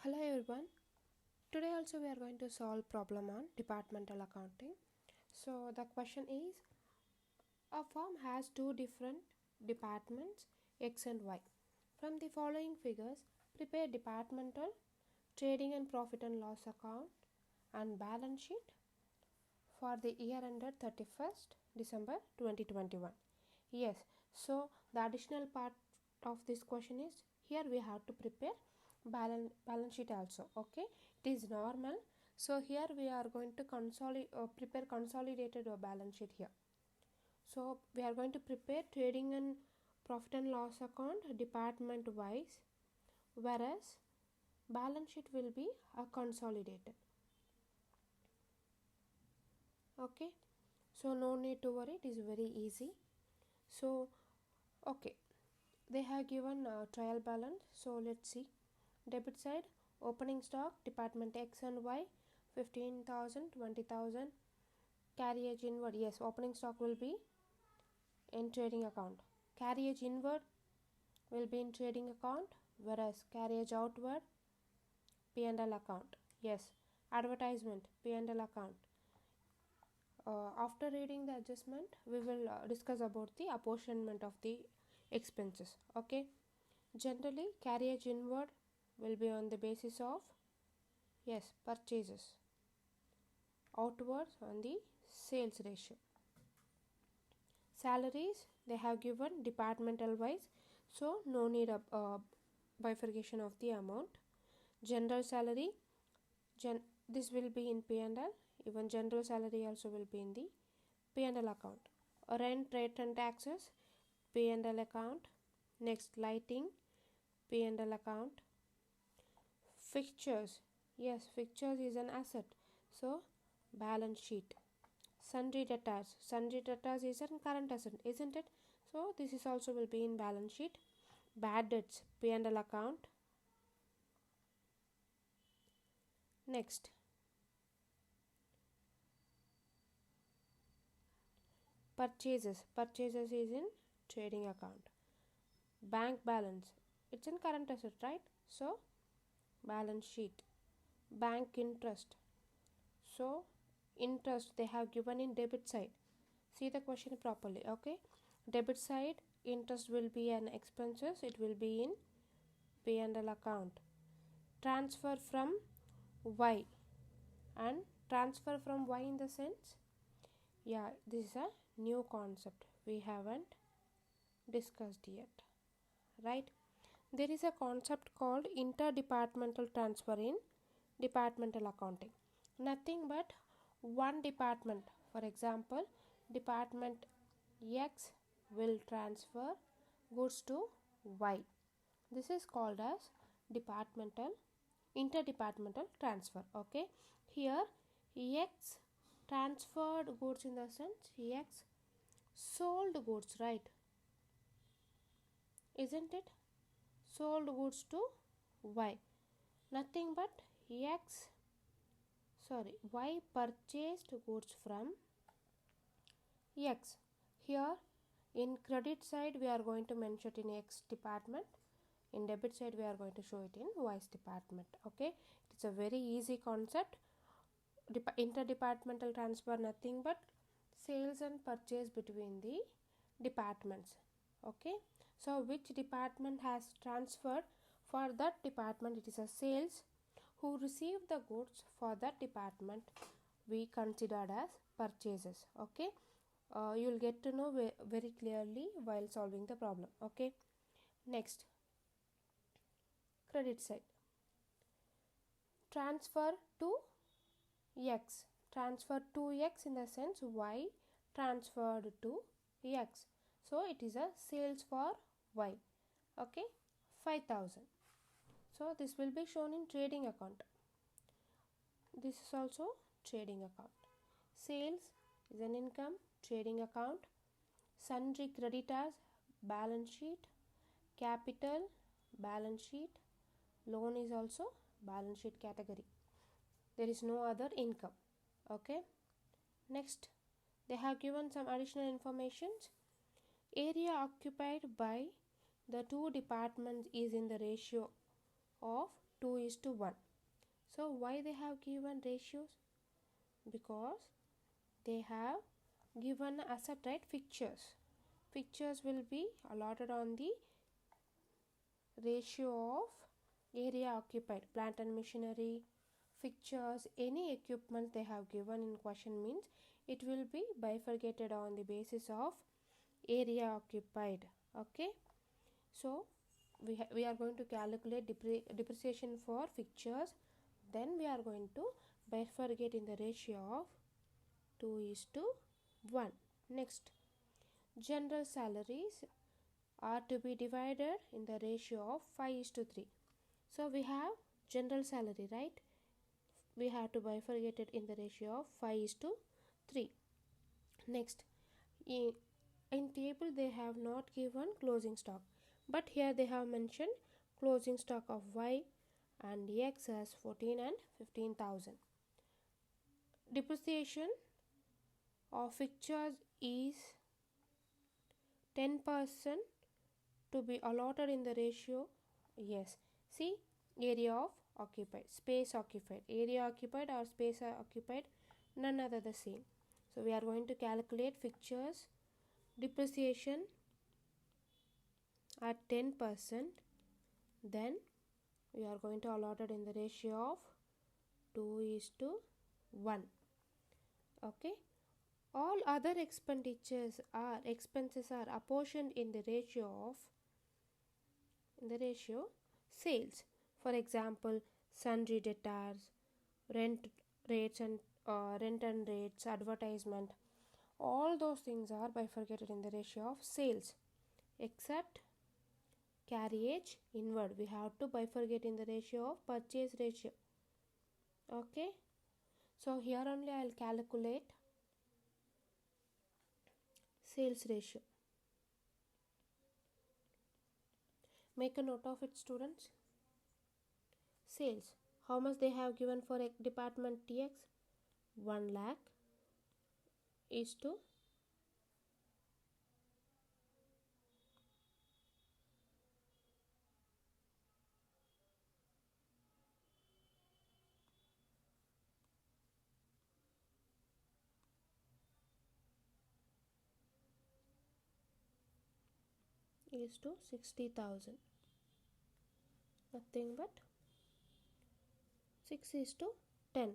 Hello everyone. Today also we are going to solve problem on departmental accounting. So the question is, a firm has two different departments X and Y. From the following figures, prepare departmental trading and profit and loss account and balance sheet for the year ended 31st December 2021. Yes, so the additional part of this question is here we have to prepare balance sheet also. Okay, it is normal. So here we are going to prepare consolidated balance sheet here. So we are going to prepare trading and profit and loss account department wise, whereas balance sheet will be a consolidated. Okay, so no need to worry, it is very easy. So okay, they have given trial balance. So let's see. Debit side, opening stock department X and Y, 15,000, 20,000. Carriage inward, yes, opening stock will be in trading account. Carriage inward will be in trading account, whereas carriage outward P&L account. Yes, advertisement P&L account. After reading the adjustment, we will discuss about the apportionment of the expenses. Okay, generally carriage inward will be on the basis of, yes, purchases, outwards on the sales ratio. Salaries they have given departmental wise, so no need of bifurcation of the amount. General salary, this will be in P&L. Even general salary also will be in the P&L account. Rent, rate and taxes, P&L account. Next, lighting, P&L account. Fixtures, yes, fixtures is an asset, so balance sheet. Sundry debtors is a current asset, isn't it? So this is also will be in balance sheet. Bad debts, P&L account. Next, purchases is in trading account. Bank balance, it's in current asset, right? So balance sheet. Bank interest, so interest they have given in debit side. See the question properly. Okay, debit side interest will be an expenses, it will be in P&L account. Transfer from Y, and transfer from Y in the sense, yeah, this is a new concept we haven't discussed yet, right? There is a concept called interdepartmental transfer in departmental accounting. Nothing but one department, for example, department X will transfer goods to Y. This is called as interdepartmental transfer. Okay, here X transferred goods in the sense X sold goods, right? Isn't it? Sold goods to Y. Nothing but Y purchased goods from X. Here in credit side we are going to mention it in X department. In debit side we are going to show it in Y's department. Okay, it's a very easy concept. Interdepartmental transfer, nothing but sales and purchase between the departments. Okay, so which department has transferred, for that department it is a sales. Who received the goods for that department we considered as purchases. Okay, you will get to know very clearly while solving the problem. Okay, next, credit side. Transfer to X. Transfer to X in the sense Y transferred to X. So it is a sales for Y. Okay, 5,000. So this will be shown in trading account. This is also trading account. Sales is an income, trading account. Sundry creditors, balance sheet. Capital, balance sheet. Loan is also balance sheet category. There is no other income. Okay, next, they have given some additional information. Area occupied by the two departments is in the ratio of 2 is to 1. So why they have given ratios? Because they have given asset, right? Fixtures will be allotted on the ratio of area occupied. Plant and machinery, fixtures, any equipment they have given in question means it will be bifurcated on the basis of area occupied. Okay, so we are going to calculate depreciation for fixtures, then we are going to bifurcate in the ratio of 2 is to 1. Next, general salaries are to be divided in the ratio of 5 is to 3. So we have general salary, right? We have to bifurcate it in the ratio of 5 is to 3. Next, in table they have not given closing stock, but here they have mentioned closing stock of Y and X as 14 and 15,000. Depreciation of fixtures is 10% to be allotted in the ratio. Yes, see, area of occupied, space occupied, area occupied or space occupied, none other the same. So we are going to calculate fixtures depreciation at 10%, then we are going to allot it in the ratio of 2 is to 1. Okay, all other expenses are apportioned in the ratio sales. For example, sundry debtors, rent rates and advertisement, all those things are bifurcated in the ratio of sales, except carriage inward. We have to bifurcate in the ratio of purchase ratio. Okay, so here only I will calculate sales ratio. Make a note of it, students. Sales, how much they have given for a department TX? 1 lakh is to is to 60,000. Nothing but 6 is to 10.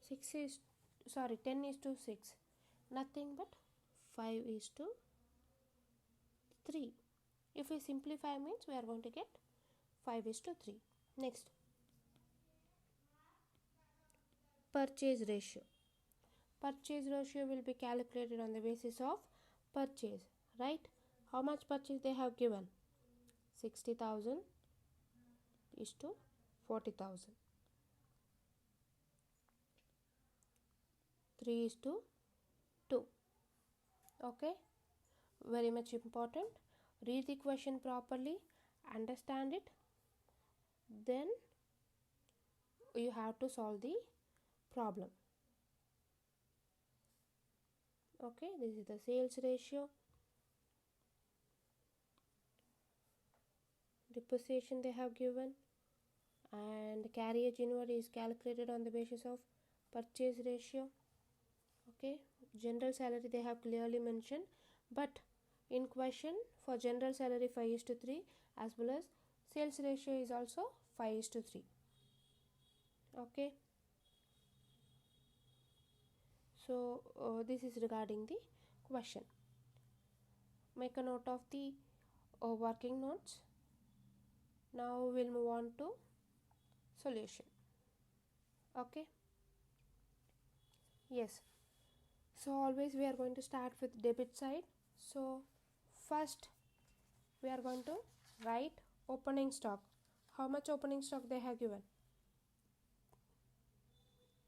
10 is to 6. Nothing but 5 is to 3. If we simplify means we are going to get 5 is to 3. Next, purchase ratio. Purchase ratio will be calculated on the basis of purchase, right? How much purchase they have given? 60,000 is to 40,000. 3 is to 2. Okay, very much important. Read the question properly, understand it, then you have to solve the problem. Okay, this is the sales ratio. Depreciation they have given, and carriage inward is calculated on the basis of purchase ratio. Okay, general salary they have clearly mentioned, but in question for general salary 5 is to 3 as well as sales ratio is also 5 is to 3. Okay, so this is regarding the question. Make a note of the working notes. Now we'll move on to solution. Okay, yes, so always we are going to start with debit side. So first we are going to write opening stock. How much opening stock they have given?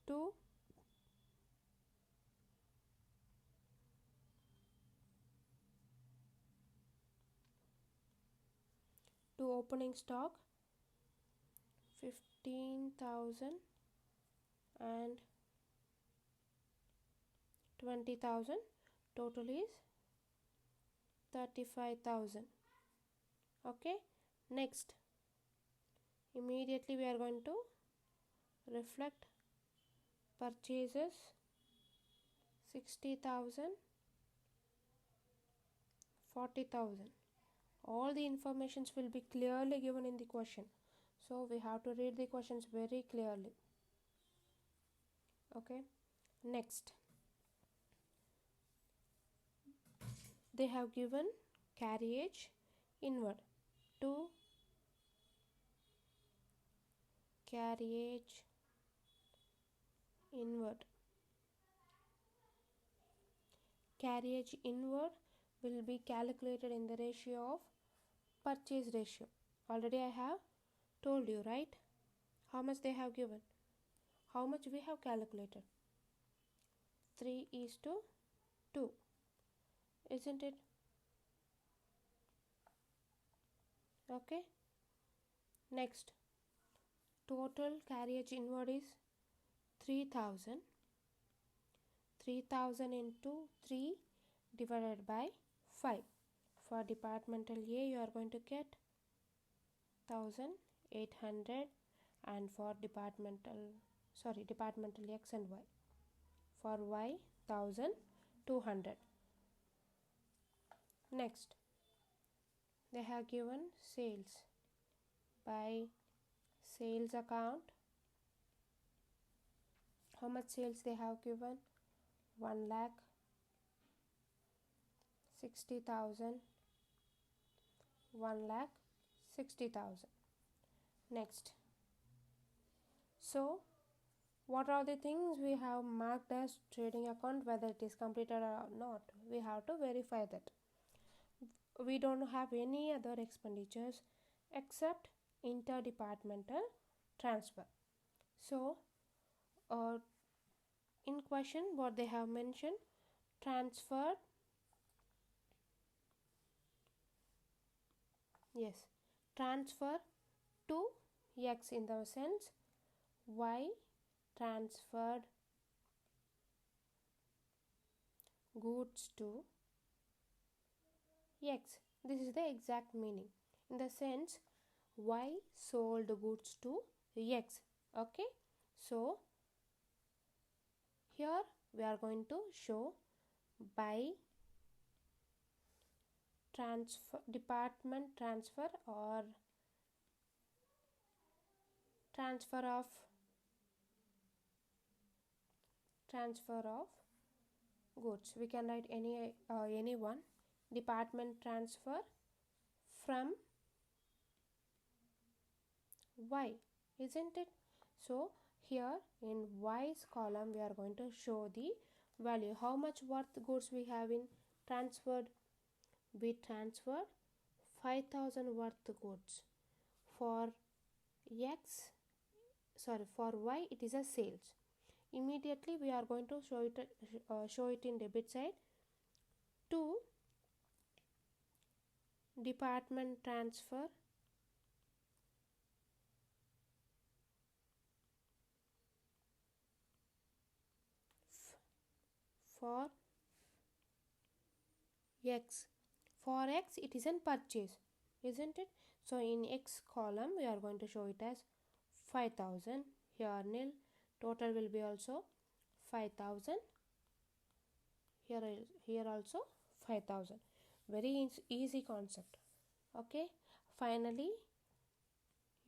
2. To opening stock 15,000 and 20,000, total is 35,000. Okay, next Immediately we are going to reflect purchases 60,000, 40,000. All the informations will be clearly given in the question, so we have to read the questions very clearly. Okay, next they have given carriage inward to carriage inward. Carriage inward will be calculated in the ratio of purchase ratio. Already I have told you, right? How much they have given, how much we have calculated, 3:2, isn't it? Okay, next total carriage inward is 3,000. 3,000 into 3 divided by 5. For departmental A you are going to get 1,800, and for departmental X and Y, for Y 1,200. Next they have given sales by sales account. How much sales they have given? 1,60,000, 1,60,000. Next, so what are the things we have marked as trading account, whether it is completed or not? We have to verify that. We don't have any other expenditures except interdepartmental transfer. So in question what they have mentioned, transfer, yes, transfer to X, in the sense Y transferred goods to X. This is the exact meaning, in the sense Y sold goods to X. Okay, so here we are going to show by department transfer or transfer of goods. We can write any one. Department transfer from Y, isn't it? So here in Y's column we are going to show the value, how much worth goods we have in transferred. We transferred 5,000 worth goods. For Y it is a sales. Immediately we are going to show it in debit side to department transfer for X. For X it is in purchase, isn't it? So in X column we are going to show it as 5,000. Here nil, total will be also 5,000. Here also 5,000. Very easy concept. Okay, finally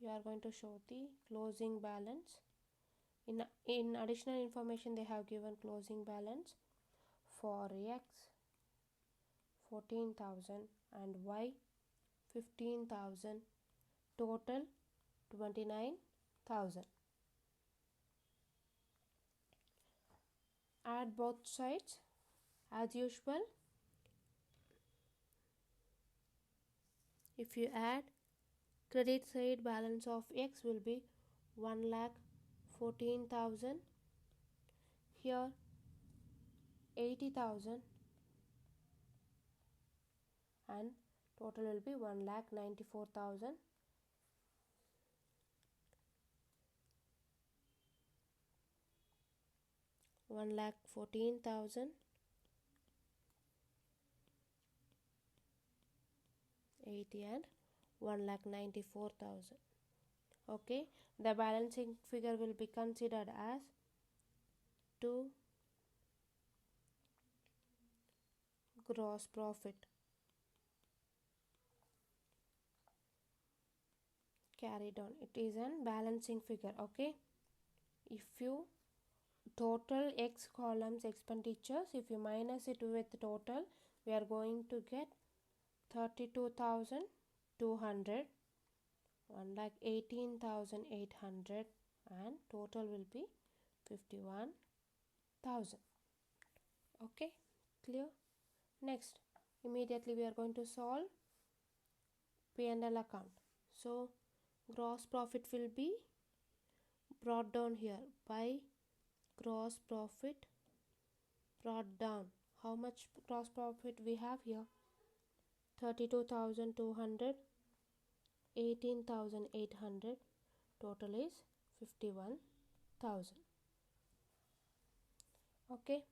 you are going to show the closing balance. In additional information they have given closing balance for X 14,000 and Y 15,000, total 29,000. Add both sides as usual. If you add, credit side balance of X will be 1,14,000. Here 80,000, and total will be 1,94,000. $1,14,000, 80 and 1,94,000. Okay, the balancing figure will be considered as 2 gross profit carried on. It is an balancing figure. Okay, if you total x columns expenditures, if you minus it with total, we are going to get 32,200, 1,18,800, and total will be 51,000. Okay, clear? Next, immediately we are going to solve P&L account. So gross profit will be brought down here by gross profit brought down. How much gross profit we have here? 32,200, 18,800, total is 51,000. Okay.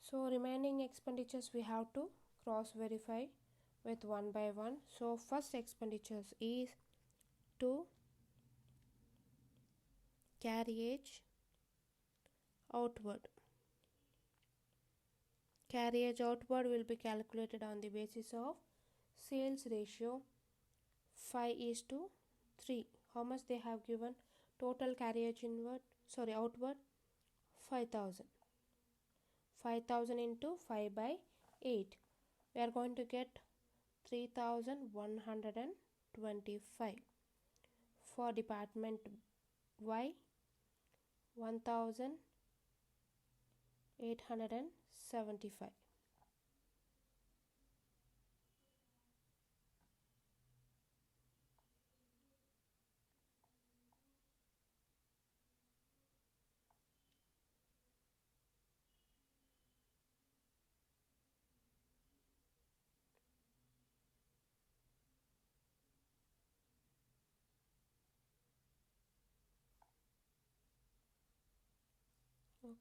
So remaining expenditures we have to cross verify with one by one. So first expenditures is to carriage outward. Carriage outward will be calculated on the basis of sales ratio 5:3. How much they have given? Total carriage outward 5,000. 5,000 into 5 by 8. We are going to get 3,125. For department Y, 1,875.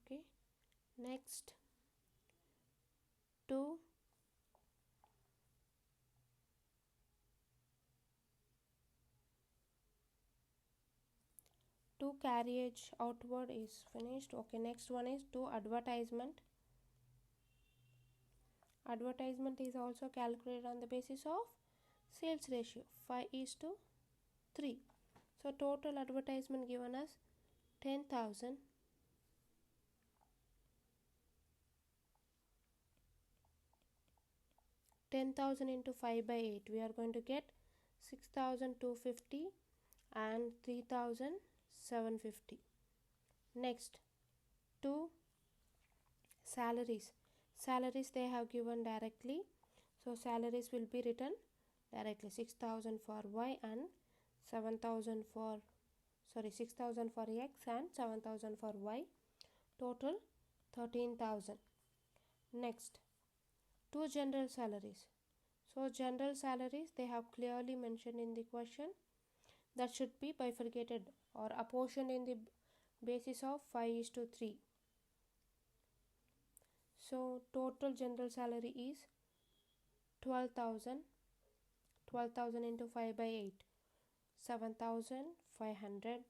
Okay, next to carriage outward is finished. Okay, next one is to advertisement. Advertisement is also calculated on the basis of sales ratio 5:3. So total advertisement given us 10,000. 10,000 into 5 by 8, we are going to get 6,250 and 3,750. Next, to salaries. Salaries they have given directly. So salaries will be written directly. 6,000 for Y and 7,000 for 6,000 for X and 7,000 for Y. Total 13,000. Next, to general salaries. So general salaries they have clearly mentioned in the question that should be bifurcated or apportioned in the basis of 5:3. So total general salary is 12,000. 12,000 into 5 by 8, 7,500,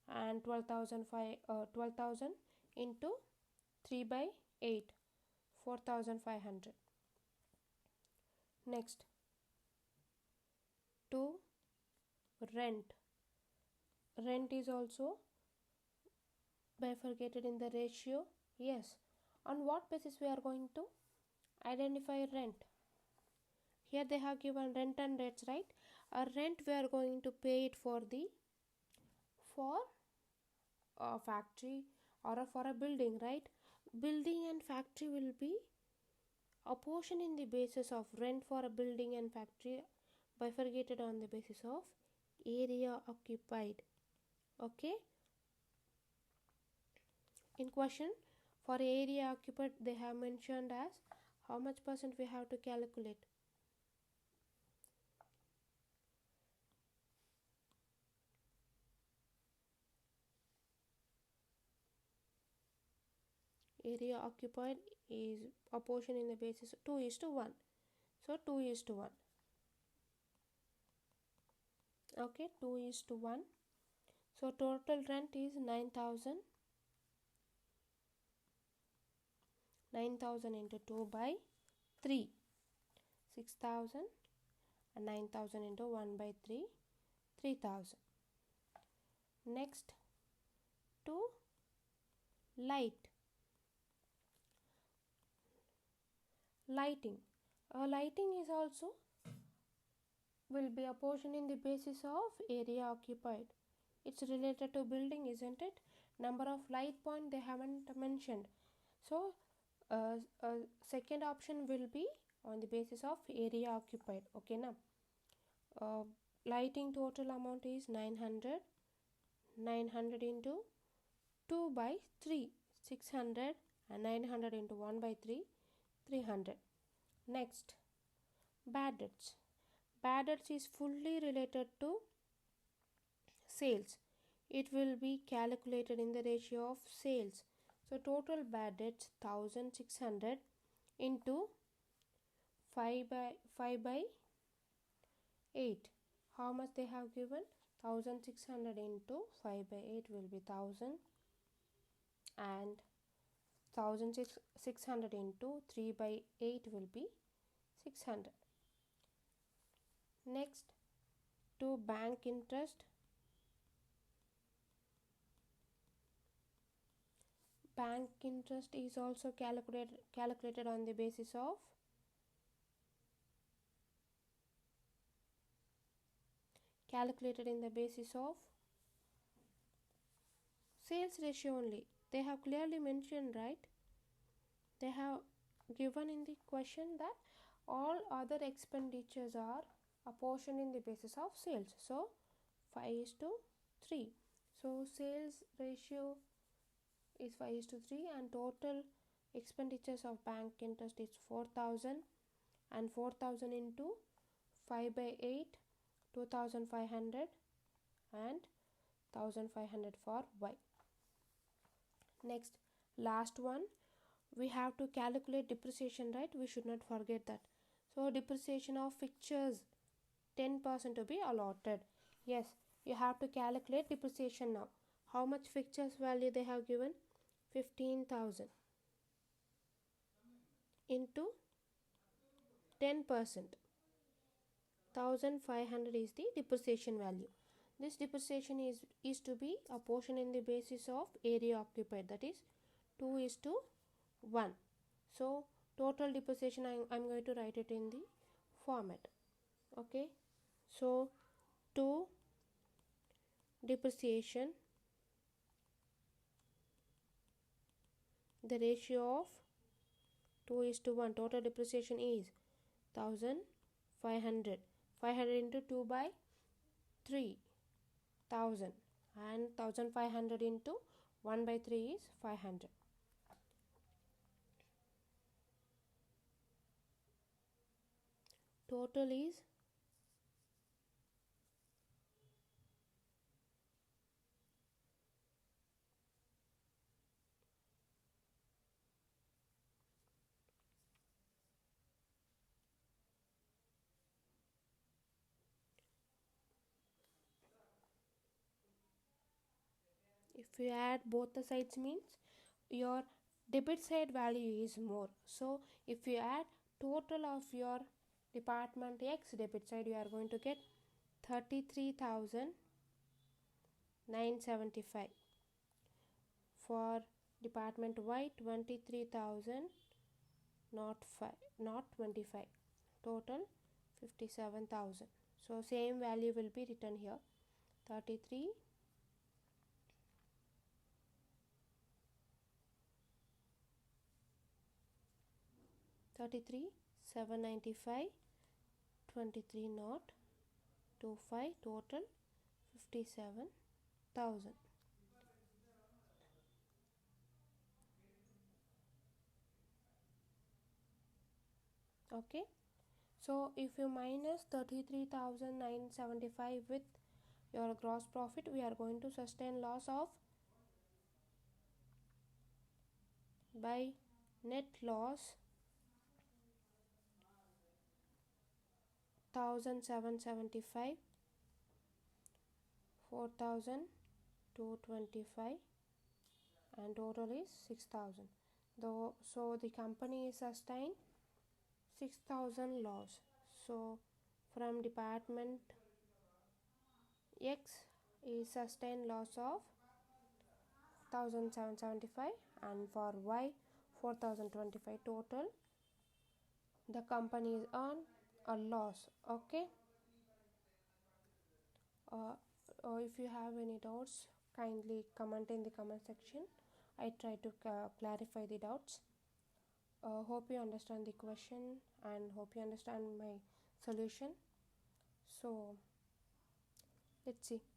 and 12,000 into 3 by 8, 4,500. Next, to rent. Rent is also bifurcated in the ratio. Yes. On what basis we are going to identify rent? Here they have given rent and rates, right? A rent we are going to pay it for a factory or for a building, right? Building and factory will be a portion in the basis of rent for a building and factory bifurcated on the basis of area occupied. Okay. In question, for area occupied they have mentioned as how much percent we have to calculate. Area occupied is a portion in the basis 2:1. So 2:1. Okay, 2 is to 1. So total rent is 9,000. 9,000 into 2 by 3. 6,000, and 9,000 into 1 by 3. 3,000. Next, to light. Lighting. Lighting is also will be a portion in the basis of area occupied. It's related to building, isn't it? Number of light point they haven't mentioned. So second option will be on the basis of area occupied. Okay, now lighting total amount is 900. 900 into 2 by 3. 600, and 900 into 1 by 3. 300. Next, bad debts. Bad debts is fully related to sales. It will be calculated in the ratio of sales. So total bad debts 1600 into 5 by 8. How much they have given? 1600 into 5 by 8 will be 1000, and 1600 into 3 by 8 will be 600. Next, to bank interest. Bank interest is also calculated on the basis of in the basis of sales ratio only. They have clearly mentioned, right? They have given in the question that all other expenditures are apportioned in the basis of sales. So 5 is to 3. So sales ratio is 5 is to 3, and total expenditures of bank interest is 4,000, and 4,000 into 5 by 8, 2,500, and 1,500 for Y. Next, last one, we have to calculate depreciation, right? We should not forget that. So depreciation of fixtures 10% to be allotted. Yes, you have to calculate depreciation now. How much fixtures value they have given? 15,000 into 10%. 1,500 is the depreciation value. This depreciation is to be a portion in the basis of area occupied, that is 2 is to 1. So total depreciation I'm going to write it in the format. Okay, so to depreciation, the ratio of 2 is to 1. Total depreciation is 1,500. 500 into 2 by 3, 1,000, and 1,500 into 1 by 3 is 500. Total is if you add both the sides means your debit side value is more. So if you add total of your department X debit side, you are going to get 33,975. For department Y, 23,000 not 25. Total 57,000. So same value will be written here. 33 795, 23 not 25, total 57,000. Okay, so if you minus 33,975 with your gross profit, we are going to sustain loss of by net loss 1,775 4,225 and total is 6,000. Though, so the company sustained 6,000 loss. So from department X is sustained loss of 1,775 and for Y 4,025 total the company is earned a loss. Okay. uh, if you have any doubts, kindly comment in the comment section. I try to clarify the doubts. Hope you understand the question and hope you understand my solution. So let's see.